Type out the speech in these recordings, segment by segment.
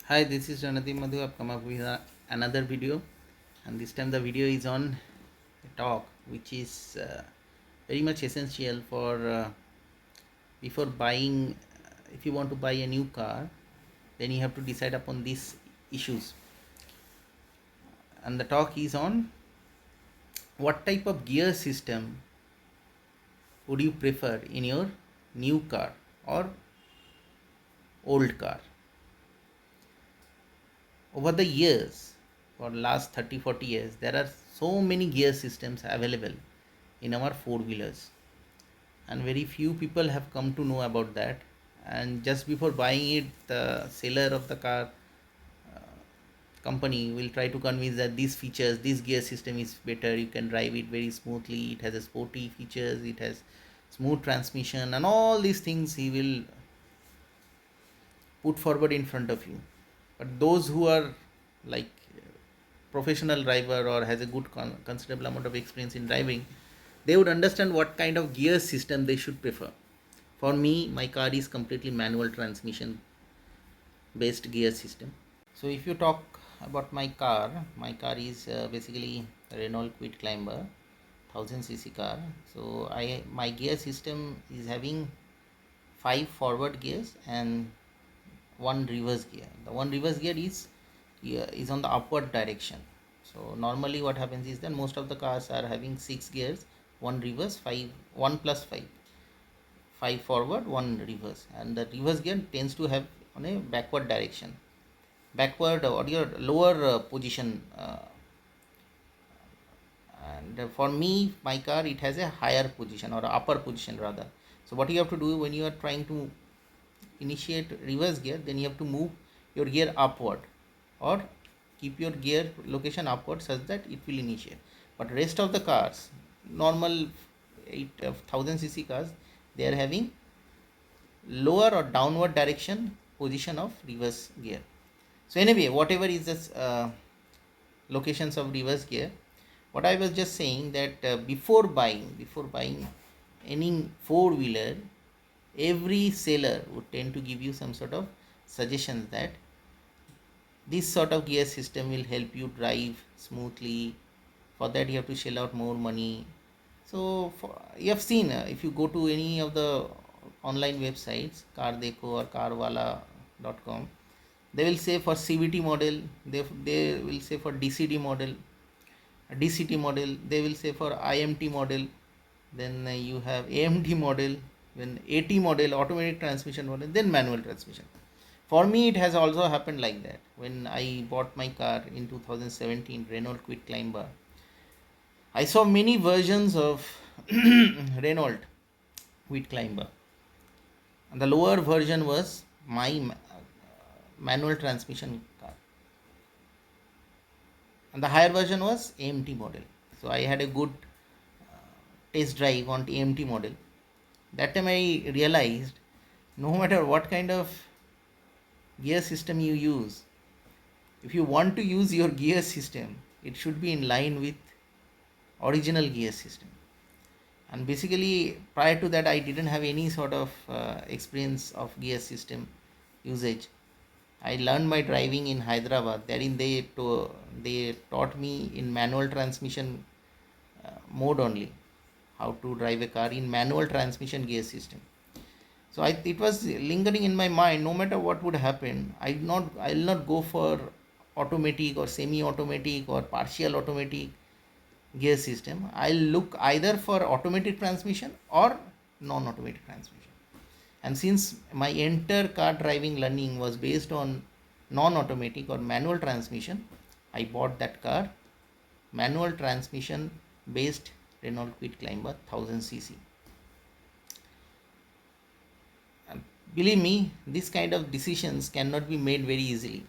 Hi, this is Janati Madhu. I've come up with another video, and this time the video is on a talk which is very much essential for before buying. If you want to buy a new car, then you have to decide upon these issues. And the talk is on what type of gear system would you prefer in your new car or old car. Over the years, for last 30-40 years, there are so many gear systems available in our four wheelers, and very few people have come to know about that. And just before buying it, the seller of the car company will try to convince that these features, this gear system is better, you can drive it very smoothly, it has a sporty features, it has smooth transmission, and all these things he will put forward in front of you. But those who are like professional driver or has a good considerable amount of experience in driving, they would understand what kind of gear system they should prefer. For me, my car is completely manual transmission based gear system. So if you talk about my car is basically Renault Kwid Climber 1000cc car. So my gear system is having 5 forward gears and 1 reverse gear. The 1 reverse gear is on the upward direction. So normally what happens is that most of the cars are having 6 gears, 1 reverse, 5 forward, 1 reverse, and the reverse gear tends to have on a backward direction, backward or your lower position. And for me, my car, it has a higher position or upper position rather. So what you have to do when you are trying to initiate reverse gear, then you have to move your gear upward or keep your gear location upward such that it will initiate. But rest of the cars, normal 1000cc cars, they are having lower or downward direction position of reverse gear. So anyway, whatever is this locations of reverse gear, what I was just saying that before buying any four wheeler, every seller would tend to give you some sort of suggestions that this sort of gear system will help you drive smoothly. For that you have to shell out more money. So you have seen, if you go to any of the online websites, Car or carwala.com, they will say for CVT model, they will say for DCT model, they will say for IMT model, then you have AMT model, then AT model, automatic transmission model, then manual transmission. For me, it has also happened like that. When I bought my car in 2017, Renault Kwid Climber, I saw many versions of Renault Kwid Climber, and the lower version was my manual transmission car, and the higher version was AMT model. So I had a good test drive on AMT model. That time I realized no matter what kind of gear system you use, if you want to use your gear system, it should be in line with original gear system. And basically prior to that, I didn't have any sort of experience of gear system usage. I learned my driving in Hyderabad. Therein they taught me in manual transmission mode only, how to drive a car in manual transmission gear system. So it was lingering in my mind. No matter what would happen, I'll not go for automatic or semi-automatic or partial automatic gear system. I'll look either for automatic transmission or non-automatic transmission. And since my entire car driving learning was based on non-automatic or manual transmission, I bought that car, manual transmission based Renault Kwid Climber 1000cc. Believe me, this kind of decisions cannot be made very easily.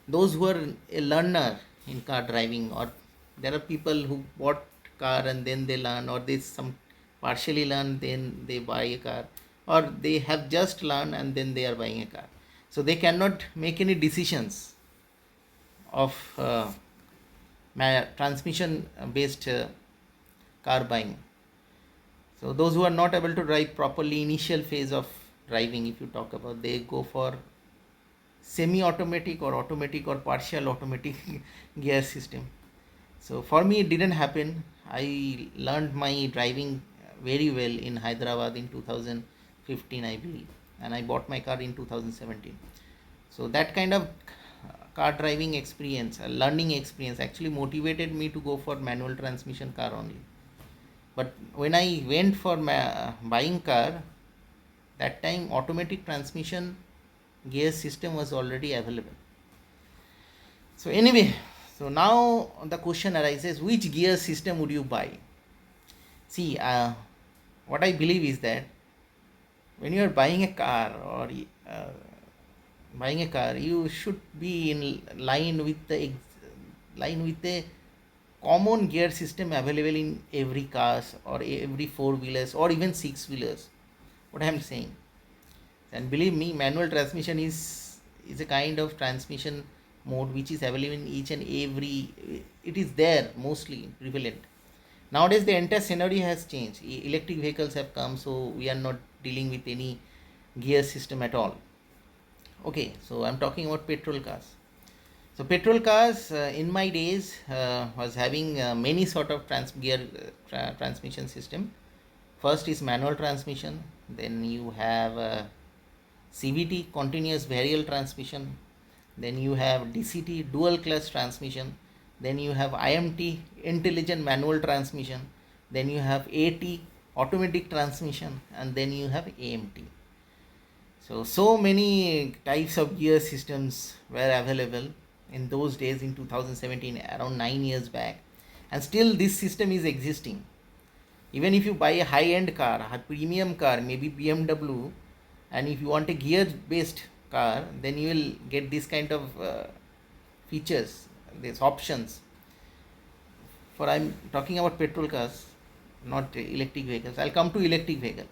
Those who are a learner in car driving, or there are people who bought car and then they learn, or they some partially learn, then they buy a car, or they have just learned and then they are buying a car. So they cannot make any decisions of transmission based car buying. So those who are not able to drive properly initial phase of driving, if you talk about, they go for semi-automatic or automatic or partial automatic gear system. So for me, it didn't happen. I learned my driving very well in Hyderabad in 2015, I believe, and I bought my car in 2017. So that kind of car driving experience, learning experience, actually motivated me to go for manual transmission car only. But when I went for buying car, that time automatic transmission gear system was already available. So anyway, so now the question arises, which gear system would you buy? See, what I believe is that when you are buying a car or buying a car, you should be in line with the common gear system available in every cars or every four wheelers or even six wheelers. What I am saying, and believe me, manual transmission is a kind of transmission mode which is available in each and every. It is there mostly prevalent. Nowadays the entire scenario has changed. Electric vehicles have come, so we are not dealing with any gear system at all. Okay, so I'm talking about petrol cars. So petrol cars in my days was having many sort of transmission system. First is manual transmission, then you have CVT, continuous variable transmission, then you have DCT, dual clutch transmission, then you have IMT, intelligent manual transmission, then you have AT, automatic transmission, and then you have AMT. So many types of gear systems were available in those days in 2017, around 9 years back, and still this system is existing. Even if you buy a high-end car, a premium car, maybe BMW, and if you want a gear-based car, then you will get this kind of features, these options. For I'm talking about petrol cars, not electric vehicles. I'll come to electric vehicle.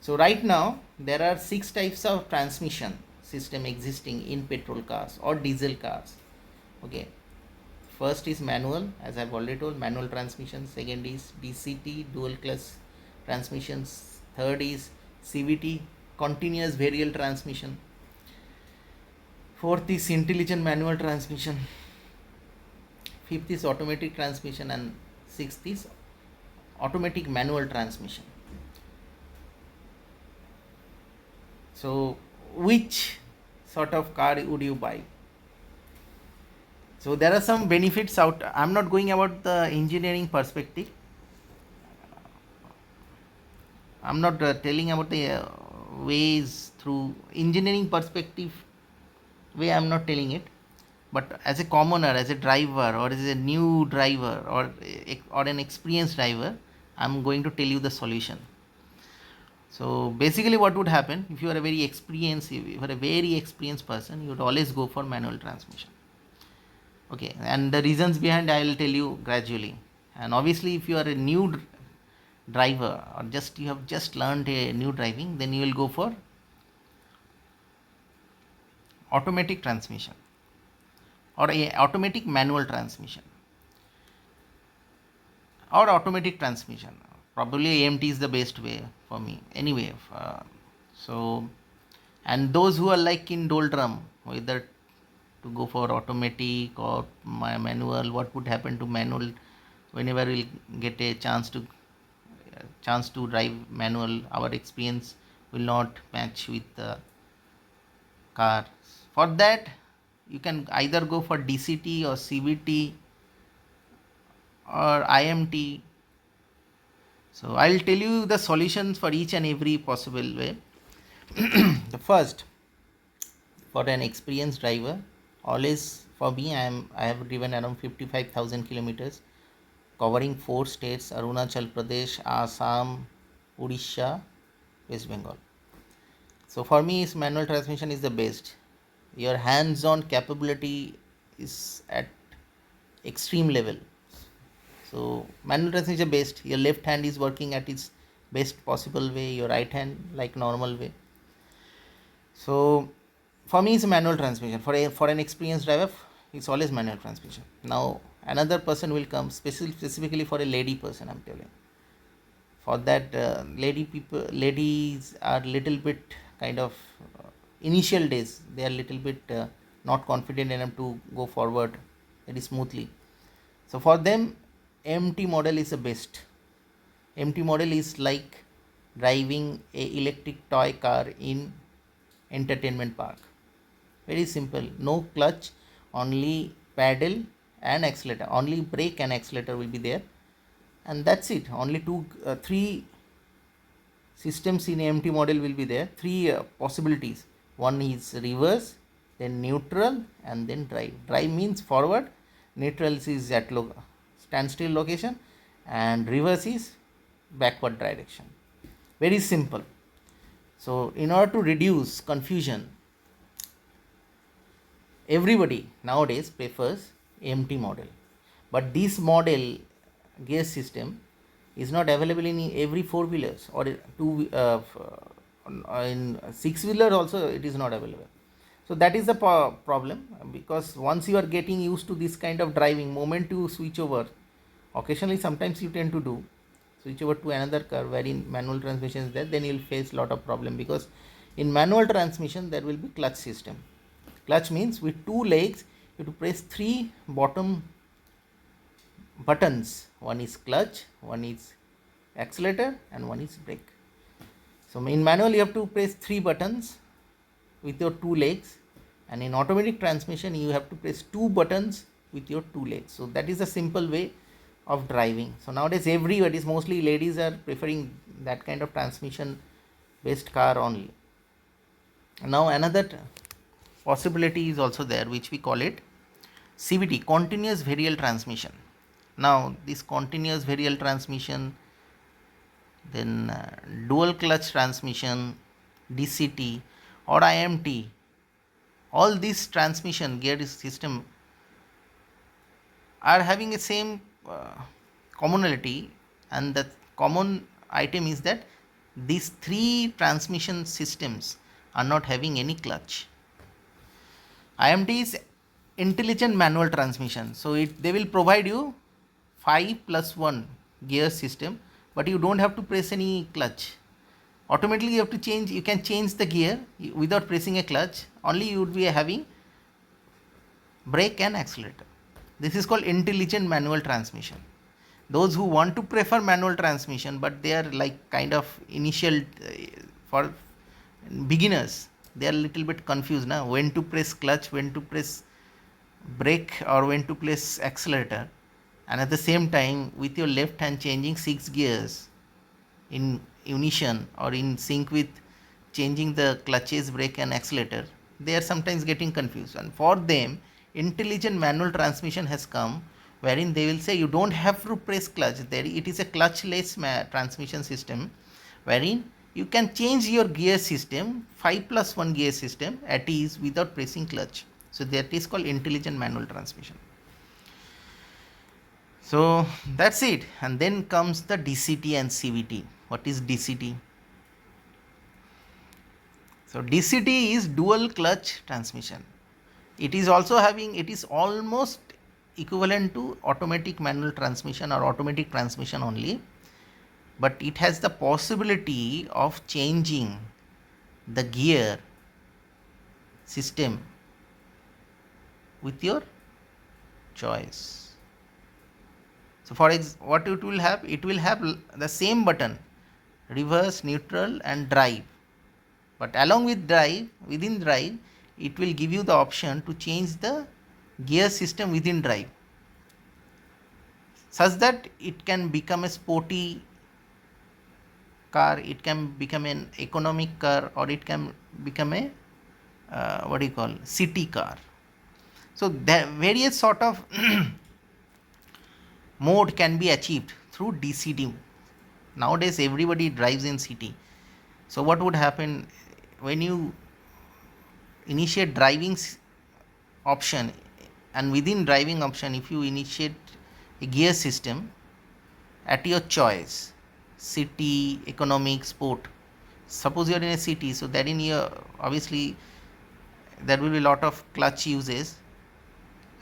So right now there are 6 types of transmission system existing in petrol cars or diesel cars. Okay, first is manual, as I've already told, manual transmission. Second is DCT, dual clutch transmissions. Third is CVT, continuous variable transmission. Fourth is intelligent manual transmission. Fifth is automatic transmission, and sixth is automatic manual transmission. So which sort of car would you buy? So there are some benefits out. I'm not going about the engineering perspective. I'm not telling about the ways through engineering perspective way. I'm not telling it, but as a commoner, as a driver, or as a new driver, or an experienced driver, I'm going to tell you the solution. So basically, what would happen if you are a very experienced person, you would always go for manual transmission. Okay, and the reasons behind I will tell you gradually. And obviously, if you are a new driver, or you have just learned a new driving, then you will go for automatic transmission or a automatic manual transmission or automatic transmission. Probably AMT is the best way for me anyway. So, and those who are like in doldrum, whether to go for automatic or manual, what would happen to manual whenever we'll get a chance to drive manual, our experience will not match with the car. For that, you can either go for DCT or CVT or IMT. So I'll tell you the solutions for each and every possible way. The first, for an experienced driver, always for me, I have driven around 55,000 kilometers, covering 4 states: Arunachal Pradesh, Assam, Odisha, West Bengal. So for me, manual transmission is the best. Your hands-on capability is at extreme level. So manual transmission is best. Your left hand is working at its best possible way, your right hand like normal way. So for me, it's a manual transmission. For an experienced driver, it's always manual transmission. Now another person will come specifically for a lady person, I'm telling. For that, ladies are little bit kind of initial days they are little bit not confident enough to go forward very smoothly. So for them, AMT model is the best. AMT model is like driving a electric toy car in entertainment park. Very simple. No clutch, only pedal and accelerator. Only brake and accelerator will be there, and that's it. Only three systems in AMT model will be there. Three possibilities. One is reverse, then neutral, and then drive. Drive means forward, neutral is at standstill location, and reverse is backward direction. Very simple. So in order to reduce confusion, everybody nowadays prefers AMT model, but this model gear system is not available in every four wheelers, or in six wheeler also it is not available. So that is the problem, because once you are getting used to this kind of driving, moment to switch over, occasionally sometimes you tend to do switch over to another car wherein manual transmission is there, then you will face lot of problem, because in manual transmission there will be clutch system. Clutch means with two legs you have to press three bottom buttons. One is clutch, one is accelerator, and one is brake. So in manual you have to press three buttons with your two legs, and in automatic transmission you have to press two buttons with your two legs. So that is a simple way of driving. So nowadays everybody, mostly ladies, are preferring that kind of transmission based car only. Now another possibility is also there, which we call it CVT, continuous variable transmission. Now this continuous variable transmission, then dual clutch transmission, DCT or IMT, all these transmission gear system are having a same commonality, and the common item is that these three transmission systems are not having any clutch. IMT is intelligent manual transmission, so they will provide you 5+1 gear system, but you don't have to press any clutch. Automatically you have to change, you can change the gear without pressing a clutch, only you would be having brake and accelerator. This is called intelligent manual transmission. Those who want to prefer manual transmission, but they are like kind of initial for beginners, they are a little bit confused now, when to press clutch, when to press brake, or when to press accelerator, and at the same time with your left hand changing 6 gears in unison or in sync with changing the clutches, brake and accelerator, they are sometimes getting confused. And for them, intelligent manual transmission has come, wherein they will say you don't have to press clutch. There it is a clutchless transmission system, wherein you can change your gear system 5+1 gear system at ease without pressing clutch. So that is called intelligent manual transmission. So that's it. And then comes the DCT and CVT. What is DCT? So DCT is dual clutch transmission. It is also having, it is almost equivalent to automatic manual transmission or automatic transmission only, but it has the possibility of changing the gear system with your choice. So for what it will have the same button, reverse, neutral and drive, but along with drive, within drive, it will give you the option to change the gear system within drive, such that it can become a sporty car, it can become an economic car, or it can become a city car. So the various sort of mode can be achieved through DCT. Nowadays everybody drives in city. So what would happen when you initiate driving option, and within driving option if you initiate a gear system at your choice, city, economic, sport. Suppose you are in a city, so that in your, obviously there will be a lot of clutch uses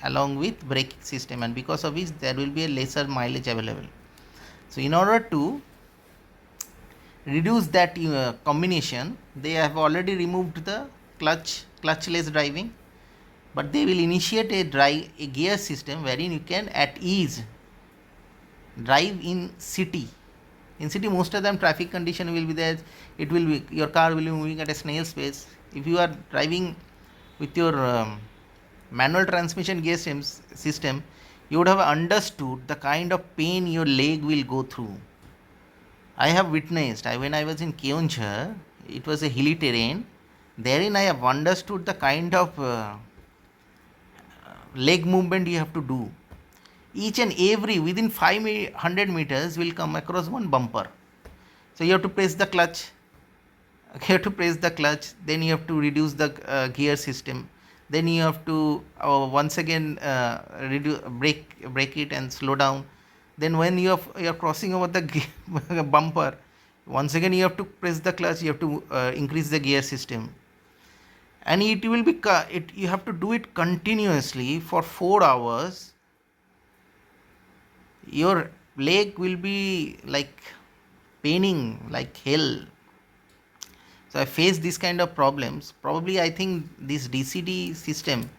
along with braking system, and because of which there will be a lesser mileage available. So in order to reduce that combination, they have already removed the clutchless driving, but they will initiate a gear system wherein you can at ease drive in city. In city, most of them traffic condition will be there. It will be, your car will be moving at a snail's pace. If you are driving with your manual transmission gear system, you would have understood the kind of pain your leg will go through. I have witnessed, when I was in Keonjhar, it was a hilly terrain. Therein, I have understood the kind of leg movement you have to do. Each and every within 500 meters will come across one bumper. So you have to press the clutch. You have to press the clutch. Then you have to reduce the gear system. Then you have to once again brake it and slow down. Then when you are crossing over the bumper, once again you have to press the clutch. You have to increase the gear system, and it will be you have to do it continuously for 4 hours. Your leg will be like paining like hell. So I face this kind of problems. Probably I think this DCT system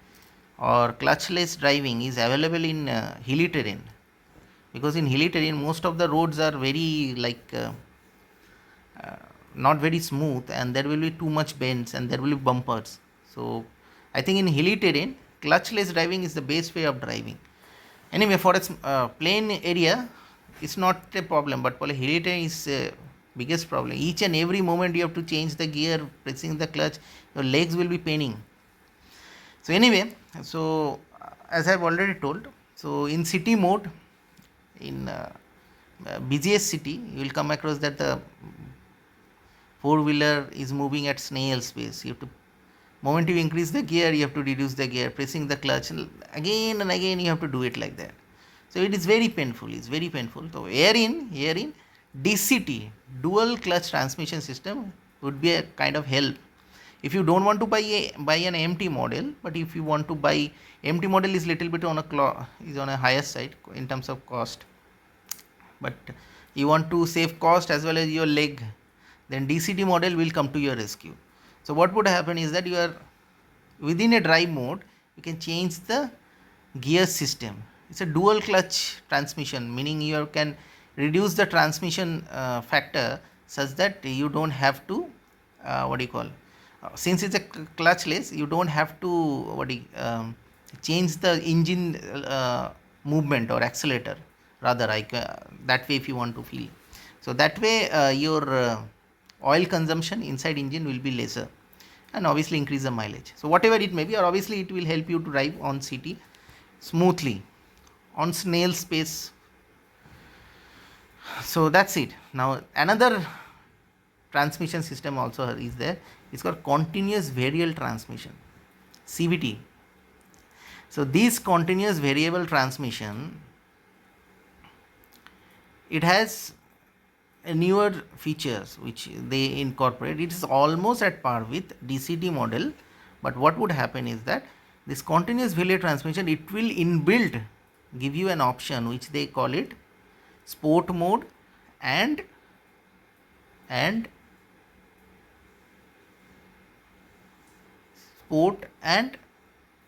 or clutchless driving is available in hilly terrain, because in hilly terrain most of the roads are very not very smooth, and there will be too much bends and there will be bumpers. So I think in hilly terrain clutchless driving is the best way of driving. Anyway, for a plain area it's not a problem, but for a hilly terrain is biggest problem. Each and every moment you have to change the gear, pressing the clutch, your legs will be paining. So anyway, so as I have already told, so in city mode, in busiest city, you will come across that the four-wheeler is moving at snail's pace. You have to, moment you increase the gear, you have to reduce the gear, pressing the clutch, and again you have to do it like that. So it is very painful. It's very painful. So herein DCT, dual clutch transmission system, would be a kind of help. If you don't want to buy an AMT model, but if you want to buy AMT model is little bit on a higher side in terms of cost, but you want to save cost as well as your leg, then DCT model will come to your rescue. So what would happen is that you are within a drive mode, you can change the gear system. It's a dual clutch transmission, meaning you can reduce the transmission factor such that you don't have to since it's a clutchless, you don't have to change the engine movement or accelerator, rather that way if you want to feel. So that way your oil consumption inside engine will be lesser, and obviously increase the mileage. So whatever it may be, or obviously it will help you to drive on city smoothly on snail's pace. So that's it. Now another transmission system also is there. It's called continuous variable transmission, CVT. So this continuous variable transmission, it has newer features which they incorporate. It is almost at par with DCT model, but what would happen is that this continuous variable transmission, it will inbuilt give you an option which they call it sport mode and sport and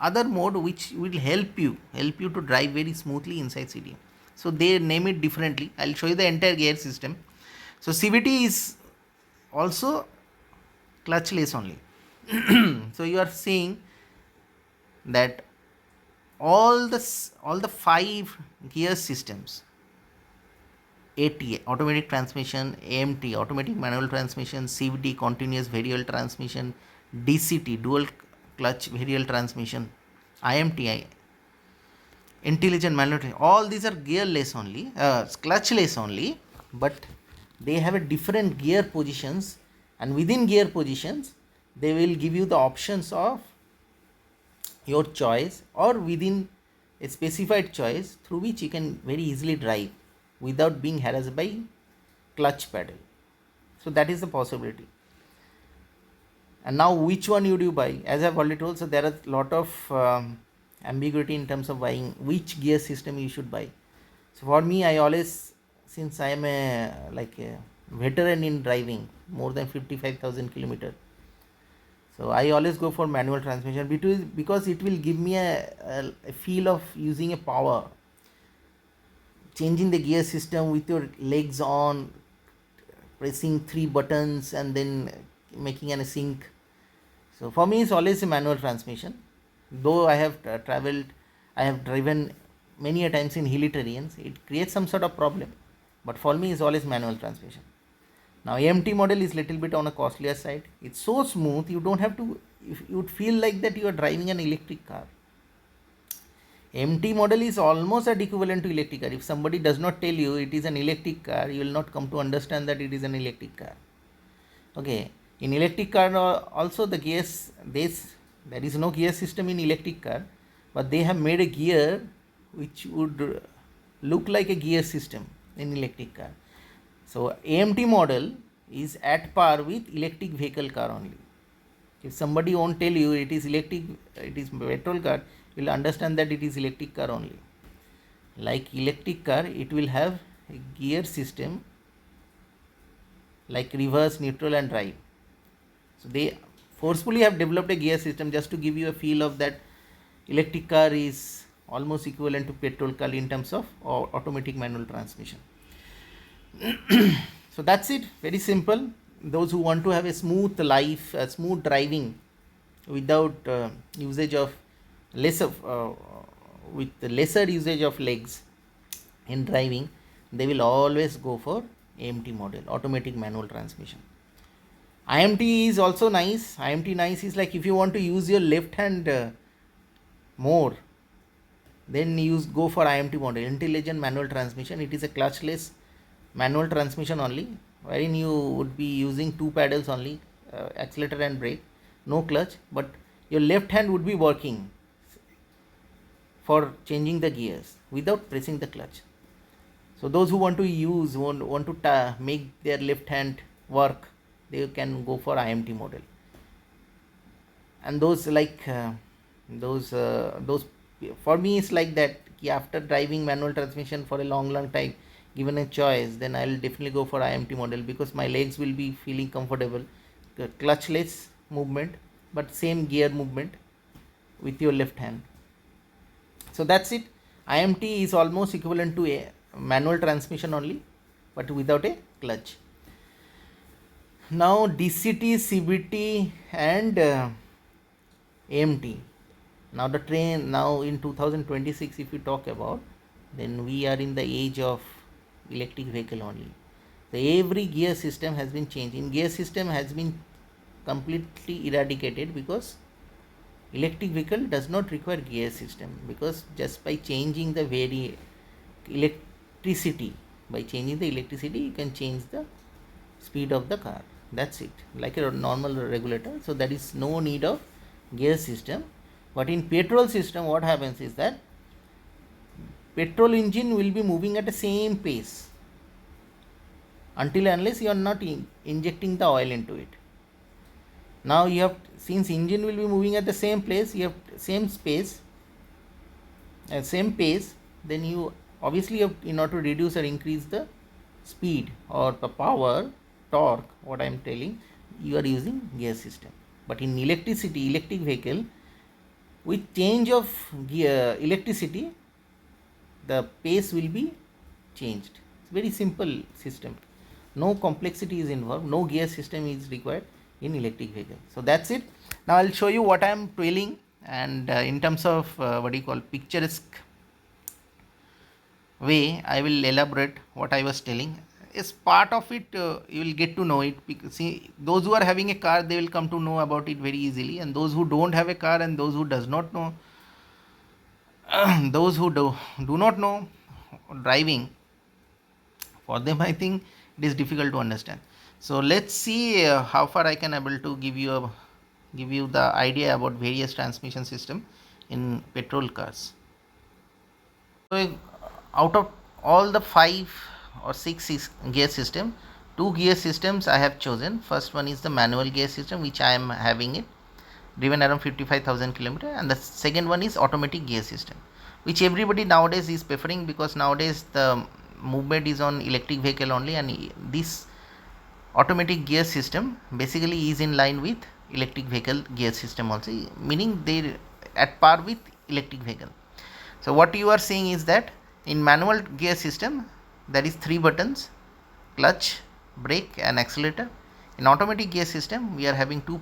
other mode, which will help you to drive very smoothly inside city. So they name it differently. I'll show you the entire gear system. So CVT is also clutchless only. So you are seeing that all the 5 gear systems, AT, automatic transmission, AMT, automatic manual transmission, CVT, continuous variable transmission, DCT, dual clutch variable transmission, IMT, intelligent manual transmission, all these are gearless only, clutchless only, but they have a different gear positions, and within gear positions they will give you the options of your choice, or within a specified choice through which you can very easily drive without being harassed by clutch pedal. So that is the possibility. And now which one would you buy? As I have already told, so there are a lot of ambiguity in terms of buying which gear system you should buy. So for me, I always, since I am a veteran in driving, more than 55,000 kilometers, So I always go for manual transmission because it will give me a feel of using a power, changing the gear system with your legs on, pressing three buttons and then making a sync. So for me, it's always a manual transmission. Though I have traveled, I have driven many a times in hilly terrains, it creates some sort of problem. But for me, it's always manual transmission. Now AMT model is little bit on a costlier side. It's so smooth, you don't have to. If you would feel like that you are driving an electric car. AMT model is almost at equivalent to electric car. If somebody does not tell you it is an electric car, you will not come to understand that it is an electric car. Okay, in electric car also the gears, there is no gear system in electric car, but they have made a gear which would look like a gear system in electric car. So AMT model is at par with electric vehicle car only. If somebody won't tell you it is electric, it is petrol car, you will understand that it is electric car only. Like electric car, it will have a gear system like reverse, neutral and drive. So they forcefully have developed a gear system just to give you a feel of that electric car is almost equivalent to petrol car in terms of automatic manual transmission. So that's it, very simple. Those who want to have a smooth life, smooth driving without usage of with lesser usage of legs in driving, they will always go for AMT model, automatic manual transmission. IMT is also nice. IMT nice is like if you want to use your left hand more, then you go for IMT model, intelligent manual transmission. It is a clutchless manual transmission only, wherein you would be using two pedals only, accelerator and brake, no clutch, but your left hand would be working for changing the gears without pressing the clutch. So those who want to make their left hand work, they can go for IMT model. And those for me it's like that. After driving manual transmission for a long time, given a choice, then I'll definitely go for IMT model because my legs will be feeling comfortable. Clutchless movement, but same gear movement with your left hand. So that's it. IMT is almost equivalent to a manual transmission only, but without a clutch. Now DCT, CVT and AMT. Now the train, now in 2026 if we talk about, then we are in the age of electric vehicle only. So every gear system has been changed. In gear system has been completely eradicated because electric vehicle does not require gear system, because just by changing the electricity you can change the speed of the car. That's it, like a normal regulator. So there is no need of gear system. But in petrol system, what happens is that petrol engine will be moving at the same pace until unless you are not injecting the oil into it. Now you have, since engine will be moving at the same place, you have same space and same pace, then you obviously have, in order to reduce or increase the speed or the power, torque, what I am telling, you are using gear system. But in electric vehicle, with change of gear electricity, the pace will be changed. It's very simple system, no complexity is involved, no gear system is required in electric vehicle. So that's it. Now I'll show you what I am telling, and in terms of picturesque way, I will elaborate what I was telling. As part of it, you will get to know it, because see, those who are having a car, they will come to know about it very easily, and those who don't have a car and those who does not know those who do not know driving, for them I think it is difficult to understand. So let's see how far I can able to give you the idea about various transmission system in petrol cars. So out of all the 5 or 6 gear system, 2 gear systems I have chosen. First one is the manual gear system, which I am having it driven around 55,000 kilometer, and the second one is automatic gear system, which everybody nowadays is preferring, because nowadays the movement is on electric vehicle only, and this automatic gear system basically is in line with electric vehicle gear system also, meaning they at par with electric vehicle. So what you are saying is that in manual gear system there is 3 buttons: clutch, brake and accelerator. In automatic gear system we are having 2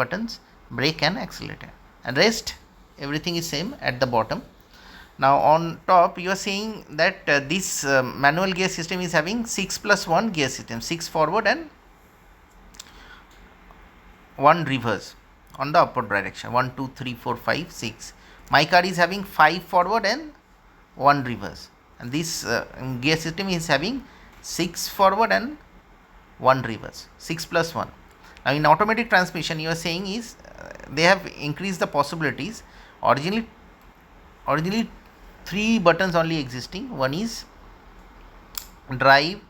buttons: brake and accelerator, and rest everything is same at the bottom. Now on top you are saying that this manual gear system is having 6 plus 1 gear system, 6 forward and 1 reverse on the upward direction, 1 2 3 4 5 6. My car is having 5 forward and 1 reverse, and this gear system is having 6 forward and 1 reverse, 6 plus 1. Now in automatic transmission you are saying is they have increased the possibilities. Originally 3 buttons only existing. One is drive,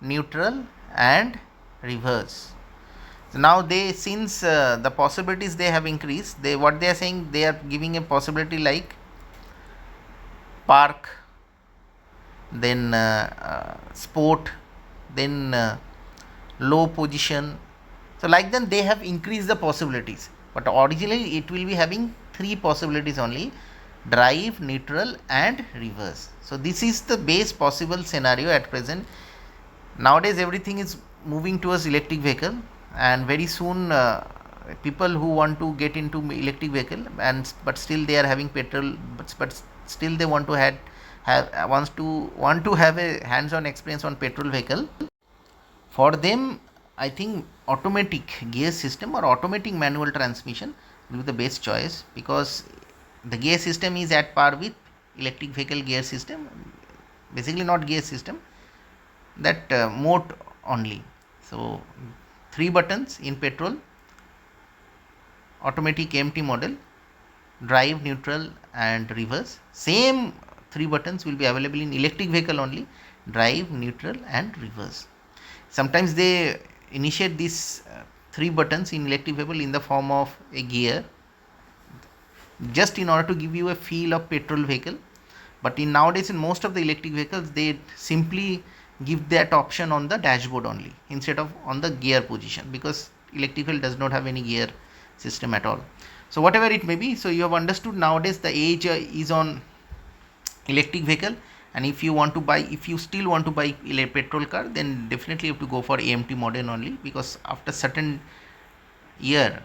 neutral and reverse. So now they, since the possibilities they have increased, what they are saying, they are giving a possibility like park, then sport, then low position. So like then they have increased the possibilities, but originally it will be having 3 possibilities only: drive, neutral and reverse. So this is the best possible scenario at present. Nowadays everything is moving towards electric vehicle, and very soon people who want to get into electric vehicle but still they are having petrol, but still they want to want to have a hands-on experience on petrol vehicle. For them, I think automatic gear system or automatic manual transmission will be the best choice, because the gear system is at par with electric vehicle gear system, basically not gear system, that mode only. So 3 buttons in petrol automatic AMT model: drive, neutral and reverse. Same 3 buttons will be available in electric vehicle only: drive, neutral and reverse. Sometimes they initiate these 3 buttons in electric vehicle in the form of a gear, just in order to give you a feel of petrol vehicle. But in nowadays in most of the electric vehicles they simply give that option on the dashboard only instead of on the gear position, because electric vehicle does not have any gear system at all. So whatever it may be, so you have understood nowadays the age is on electric vehicle, and if you still want to buy a petrol car, then definitely you have to go for AMT model only, because after certain year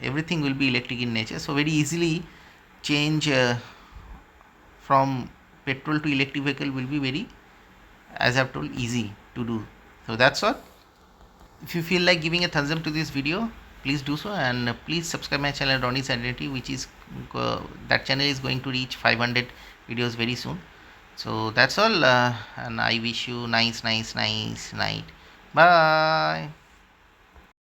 everything will be electric in nature, so very easily change from petrol to electric vehicle will be very, as I've told, easy to do. So that's all. If you feel like giving a thumbs up to this video, please do so, and please subscribe my channel Ronnie's Identity, which is that channel is going to reach 500 videos very soon. So that's all, and I wish you nice night. Bye.